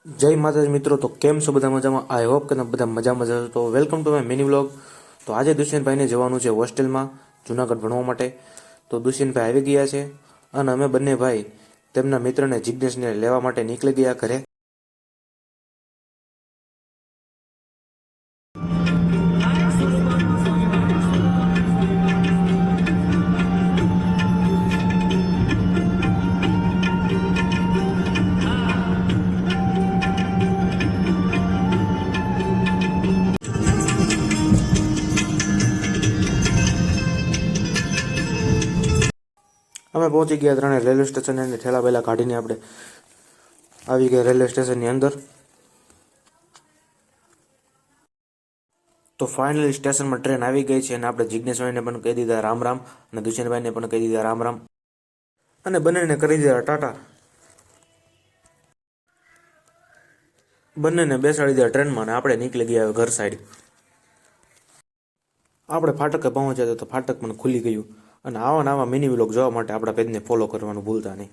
જય માતાજી મિત્રો, તો કેમ છો બધા મજામાં? આઈ હોપ કે તમે બધા મજામાં જશો. તો welcome to my mini vlog. તો આજે દુષ્યંતભાઈને જવાનું છે હોસ્ટેલમાં જુનાગઢ ભણવા માટે. તો દુષ્યંતભાઈ આવી ગયા છે અને અમે બંને ભાઈ તેમના મિત્રને જિજ્ઞેશને લેવા માટે નીકળી ગયા ઘરે. અમે પહોંચી ગયા ત્રણે રેલવે સ્ટેશન અને ઠેલા બેલા કાઢીને આપણે આવી ગયા રેલવે સ્ટેશનની અંદર. તો ફાઇનલી સ્ટેશનમાં ટ્રેન આવી ગઈ છે અને આપણે જિજ્ઞેશભાઈને પણ કહી દીધા રામ રામ અને દુષ્યંતભાઈને પણ કહી દીધા રામ રામ અને બંનેને કરી દીધા ટાટા. બંનેને બેસાડી દીધા ટ્રેનમાં અને આપણે નીકળી ગયા ઘર સાઈડ. આપણે ફાટકે પહોંચ્યા તો ફાટક પણ ખુલી ગયું. અને આવા મિની વ્લોગ જોવા માટે આપણા પેજને ફોલો કરવાનું ભૂલતા નહીં.